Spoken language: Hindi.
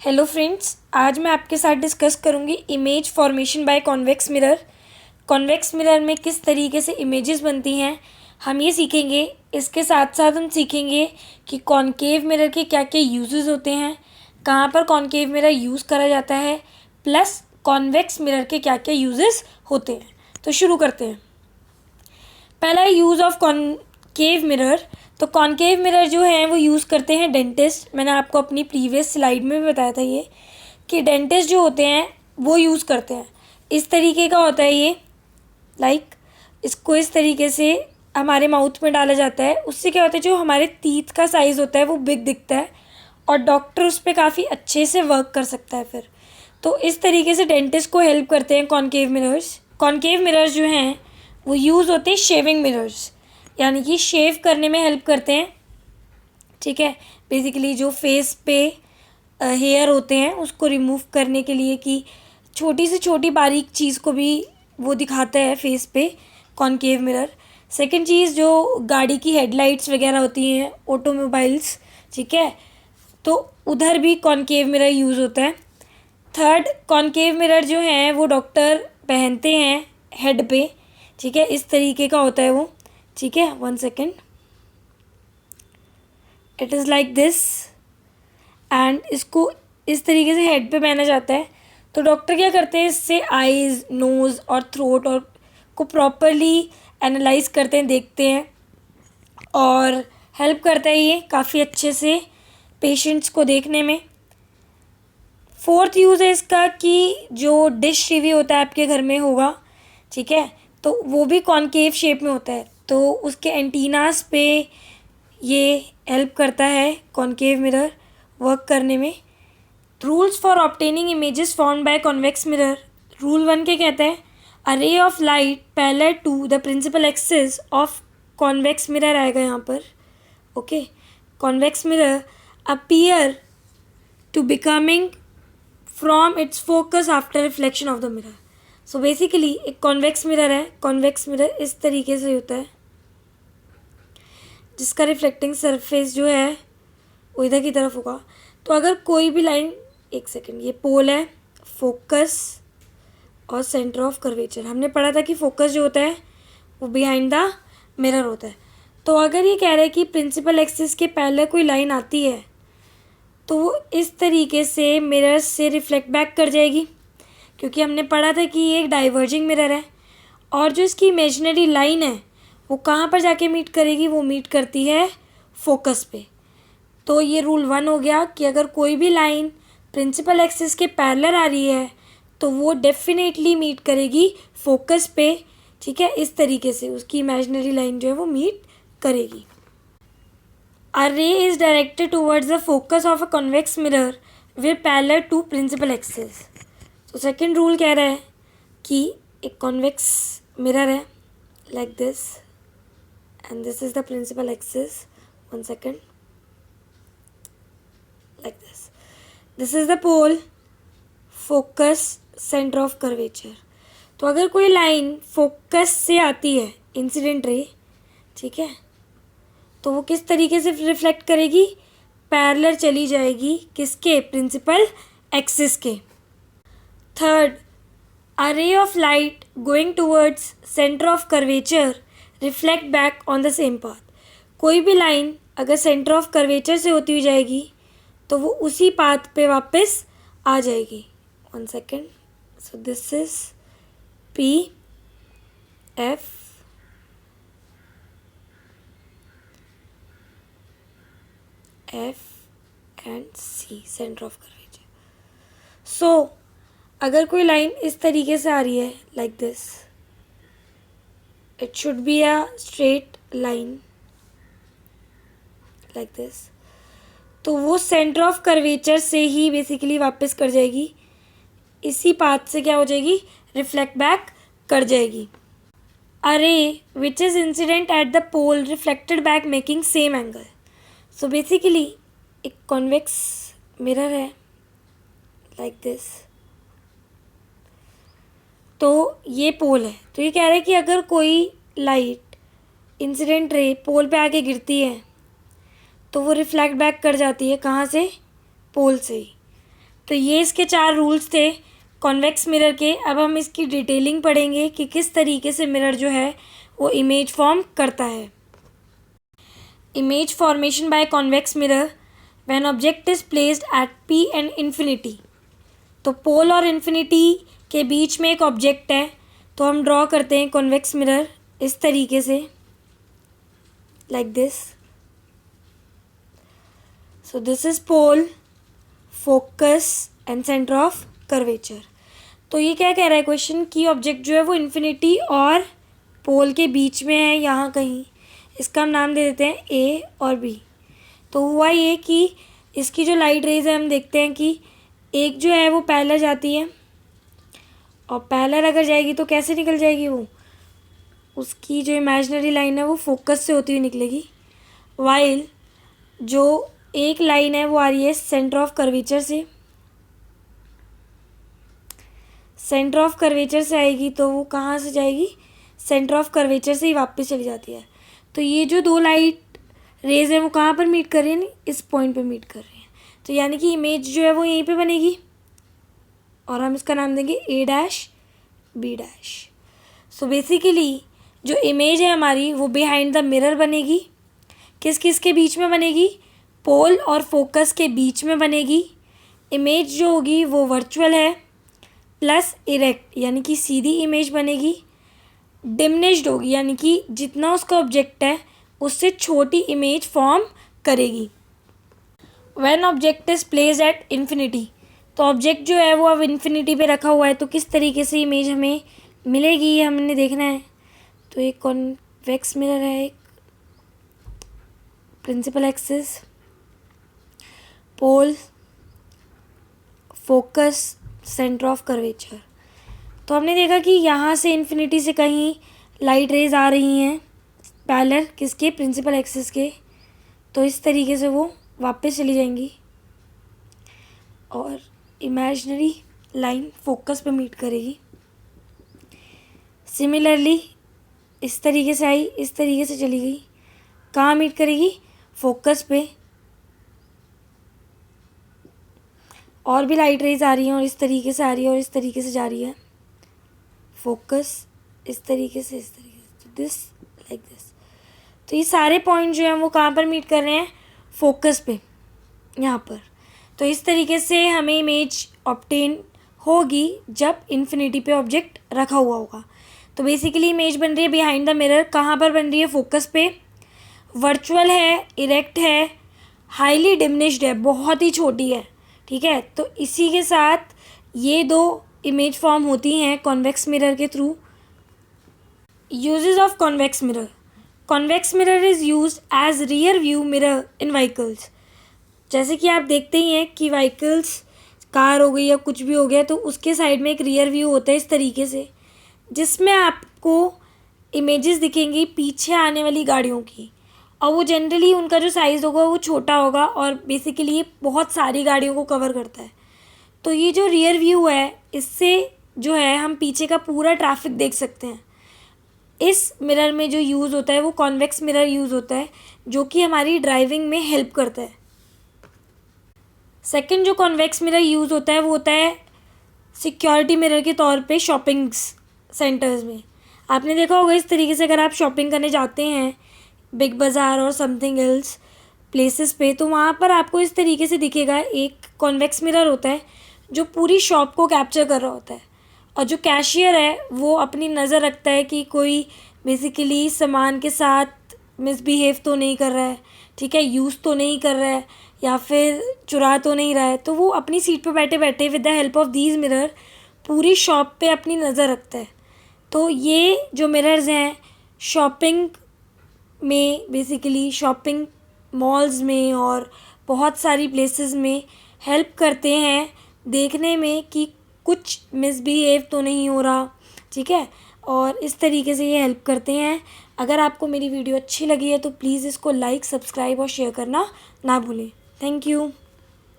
हेलो फ्रेंड्स, आज मैं आपके साथ डिस्कस करूंगी image formation by convex mirror. Convex mirror में किस तरीके से इमेजेस बनती हैं हम ये सीखेंगे। इसके साथ साथ हम सीखेंगे कि कॉनकेव मिरर के क्या क्या यूजेस होते हैं, कहाँ पर कॉनकेव मिरर यूज़ करा जाता है, प्लस कॉन्वेक्स मिरर के क्या क्या यूजेस होते हैं। तो शुरू करते हैं। पहला यूज़ ऑफ कॉनकेव मिरर। तो कॉनकेव मिरर जो है वो यूज़ करते हैं डेंटिस्ट। मैंने आपको अपनी प्रीवियस स्लाइड में भी बताया था ये कि डेंटिस्ट जो होते हैं वो यूज़ करते हैं। इस तरीके का होता है ये, इसको इस तरीके से हमारे माउथ में डाला जाता है। उससे क्या होता है, जो हमारे टीथ का साइज़ होता है वो बिग दिखता है और डॉक्टर उस पर काफ़ी अच्छे से वर्क कर सकता है फिर। तो इस तरीके से डेंटिस्ट को हेल्प करते हैं कॉनकेव मिरर्स। कॉनकेव मिरर्स जो हैं वो यूज़ होते हैं शेविंग मिरर्स, यानी कि शेव करने में हेल्प करते हैं। ठीक है, बेसिकली जो फेस पे हेयर होते हैं उसको रिमूव करने के लिए, कि छोटी से छोटी बारीक चीज़ को भी वो दिखाता है फेस पे कॉनकेव मिरर। सेकंड चीज़, जो गाड़ी की हेडलाइट्स वगैरह होती हैं, ऑटोमोबाइल्स, ठीक है, तो उधर भी कॉनकेव मिरर यूज़ होता है। थर्ड, कॉनकेव मिरर जो हैं वो डॉक्टर पहनते हैं हेड पे। ठीक है, इस तरीके का होता है वो। ठीक है, 1 second, it is like this and इसको इस तरीके से हेड पे पहना जाता है। तो डॉक्टर क्या करते हैं, इससे आईज़, नोज़ और थ्रोट और को प्रॉपरली एनालाइज करते हैं, देखते हैं, और हेल्प करता है ये काफ़ी अच्छे से पेशेंट्स को देखने में। फोर्थ यूज़ है इसका कि जो डिश टीवी होता है आपके घर में होगा, ठीक है, तो वो भी कॉनकेव शेप में होता है, तो उसके एंटीनास पे ये हेल्प करता है कॉनकेव मिरर वर्क करने में। Rules for obtaining images formed by convex mirror. Rule 1 के कहते हैं, a ray of light parallel to the principal axis of convex mirror आएगा यहाँ पर। Okay, convex mirror appear to becoming from its focus after reflection of the mirror. So basically एक कॉन्वेक्स मिरर है। कॉन्वेक्स मिरर इस तरीके से होता है जिसका रिफ्लेक्टिंग सरफेस जो है वो इधर की तरफ होगा। तो अगर कोई भी लाइन, एक सेकेंड, ये पोल है, फोकस और सेंटर ऑफ कर्वेचर। हमने पढ़ा था कि फोकस जो होता है वो बिहाइंड द मिरर होता है। तो अगर ये कह रहे हैं कि प्रिंसिपल एक्सिस के पहले कोई लाइन आती है तो वो इस तरीके से मिरर से रिफ्लेक्ट बैक कर जाएगी, क्योंकि हमने पढ़ा था कि ये एक डाइवर्जिंग मिरर है। और जो इसकी इमेजिनरी लाइन है वो कहाँ पर जाके मीट करेगी, वो मीट करती है फोकस पे। तो ये रूल 1 हो गया कि अगर कोई भी लाइन प्रिंसिपल एक्सिस के पैरेलल आ रही है तो वो डेफिनेटली मीट करेगी फोकस पे। ठीक है, इस तरीके से उसकी इमेजिनरी लाइन जो है वो मीट करेगी। A ray is directed towards the focus of a convex mirror with parallel to principal axis. तो सेकेंड रूल कह रहा है कि एक कॉन्वेक्स मिरर है like this and this is the principal axis. 1 second, like this is the pole, focus, centre of curvature. तो अगर कोई लाइन फोकस से आती है, इंसिडेंट रे, ठीक है, तो वो किस तरीके से रिफ्लेक्ट करेगी, पैरेलल चली जाएगी किसके, प्रिंसिपल एक्सिस के। Third, a ray of light going towards centre of curvature reflect back on the same path. कोई भी लाइन अगर सेंटर ऑफ कर्वेचर से होती हुई जाएगी तो वो उसी पाथ पे वापस आ जाएगी। 1 second, so this is P F and C, centre of curvature. So अगर कोई लाइन इस तरीके से आ रही है like this, it should be a straight line like this, तो वो सेंटर ऑफ कर्वेचर से ही बेसिकली वापस कर जाएगी, इसी पाथ से क्या हो जाएगी, रिफ्लेक्ट बैक कर जाएगी। A ray which is incident at the pole reflected back making same angle. So basically एक कॉन्वेक्स मिरर है लाइक दिस, तो ये पोल है। तो ये कह रहा है कि अगर कोई लाइट इंसिडेंट रे पोल पे आके गिरती है तो वो रिफ्लेक्ट बैक कर जाती है, कहाँ से, पोल से ही। तो ये इसके 4 रूल्स थे कॉन्वेक्स मिरर के। अब हम इसकी डिटेलिंग पढ़ेंगे कि किस तरीके से मिरर जो है वो इमेज फॉर्म करता है। Image formation by convex mirror when object is placed at P and infinity. तो पोल और इन्फिनिटी के बीच में एक ऑब्जेक्ट है, तो हम ड्रॉ करते हैं कॉन्वेक्स मिरर इस तरीके से, like this. So this is pole, focus and centre of curvature. तो ये क्या कह रहा है क्वेश्चन कि ऑब्जेक्ट जो है वो इन्फिनिटी और पोल के बीच में है यहाँ कहीं। इसका हम नाम दे देते हैं A और B। तो हुआ ये कि इसकी जो लाइट रेज है हम देखते हैं कि एक जो है वो पैरेलल जाती है, और पैरेलल अगर जाएगी तो कैसे निकल जाएगी, वो उसकी जो इमेजिनरी लाइन है वो फोकस से होती हुई निकलेगी, वाइल जो एक लाइन है वो आ रही है सेंटर ऑफ कर्वेचर से। सेंटर ऑफ कर्वेचर से आएगी तो वो कहाँ से जाएगी, सेंटर ऑफ कर्वेचर से ही वापस चली जाती है। तो ये जो 2 लाइट रेज है वो कहाँ पर मीट कर रही है, इस पॉइंट पे मीट कर रही है। तो यानी कि इमेज जो है वो यहीं पे बनेगी, और हम इसका नाम देंगे A', B'। सो बेसिकली जो इमेज है हमारी वो बिहाइंड द मिरर बनेगी। किस किस के बीच में बनेगी, पोल और फोकस के बीच में बनेगी। इमेज जो होगी वो वर्चुअल है प्लस इरेक्ट, यानी कि सीधी इमेज बनेगी। डिमिनिश्ड होगी, यानी कि जितना उसका ऑब्जेक्ट है उससे छोटी इमेज फॉर्म करेगी। When object is placed at infinity, तो ऑब्जेक्ट जो है वो अब इन्फिनिटी पे रखा हुआ है, तो किस तरीके से इमेज हमें मिलेगी ये हमने देखना है। तो एक कॉन्वेक्स मिरर है, एक principal axis, pole, focus, centre of curvature. तो हमने देखा कि यहाँ से इन्फिनिटी से कहीं लाइट रेज आ रही हैं पैरेलल किसके, प्रिंसिपल एक्सिस के। तो इस तरीके से वो वापस चली जाएंगी और इमेजिनरी लाइन फोकस पे मीट करेगी। सिमिलरली इस तरीके से आई, इस तरीके से चली गई, कहाँ मीट करेगी, फोकस पे। और भी लाइट रेज आ रही हैं और इस तरीके से आ रही है और इस तरीके से जा रही है, फोकस इस तरीके से, इस तरीके से, तो दिस लाइक दिस। तो ये सारे पॉइंट जो हैं वो कहाँ पर मीट कर रहे हैं, फोकस पे, यहाँ पर। तो इस तरीके से हमें इमेज ऑब्टेन होगी जब इन्फिनिटी पे ऑब्जेक्ट रखा हुआ होगा। तो बेसिकली इमेज बन रही है बिहाइंड द मिरर, कहाँ पर बन रही है, फोकस पे, वर्चुअल है, इरेक्ट है, हाईली डिमिनिश्ड है, बहुत ही छोटी है, ठीक है। तो इसी के साथ ये 2 इमेज फॉर्म होती हैं कॉन्वेक्स मिरर के थ्रू। Uses of convex mirror, convex mirror is used as rear view mirror in vehicles. जैसे कि आप देखते ही हैं कि व्हीकल्स, कार हो गई या कुछ भी हो गया, तो उसके साइड में एक रियर व्यू होता है इस तरीके से, जिसमें आपको इमेजेस दिखेंगी पीछे आने वाली गाड़ियों की, और वो जनरली उनका जो साइज़ होगा वो छोटा होगा, और बेसिकली ये बहुत सारी गाड़ियों को कवर करता है। तो ये जो रियर व्यू है, इससे जो है हम पीछे का पूरा ट्रैफिक देख सकते हैं। इस मिरर में जो यूज़ होता है वो कॉन्वेक्स मिरर यूज़ होता है, जो कि हमारी ड्राइविंग में हेल्प करता है। सेकंड जो कॉन्वेक्स मिरर यूज़ होता है वो होता है सिक्योरिटी मिरर के तौर पे शॉपिंग सेंटर्स में। आपने देखा होगा इस तरीके से, अगर आप शॉपिंग करने जाते हैं बिग बाज़ार और समथिंग एल्स प्लेसेस पे, तो वहाँ पर आपको इस तरीके से दिखेगा, एक कॉन्वेक्स मिरर होता है जो पूरी शॉप को कैप्चर कर रहा होता है, और जो कैशियर है वो अपनी नज़र रखता है कि कोई बेसिकली सामान के साथ मिसबिहेव तो नहीं कर रहा है, ठीक है, यूज़ तो नहीं कर रहा है, या फिर चुरा तो नहीं रहा है। तो वो अपनी सीट पे बैठे बैठे with the help of these mirror पूरी शॉप पे अपनी नज़र रखता है। तो ये जो मिरर्स हैं शॉपिंग में, बेसिकली शॉपिंग मॉल्स में और बहुत सारी प्लेसेस में हेल्प करते हैं देखने में कि कुछ मिसबिहेव तो नहीं हो रहा, ठीक है, और इस तरीके से ये हेल्प करते हैं। अगर आपको मेरी वीडियो अच्छी लगी है तो प्लीज़ इसको लाइक, सब्सक्राइब और शेयर करना ना भूलें। Thank you.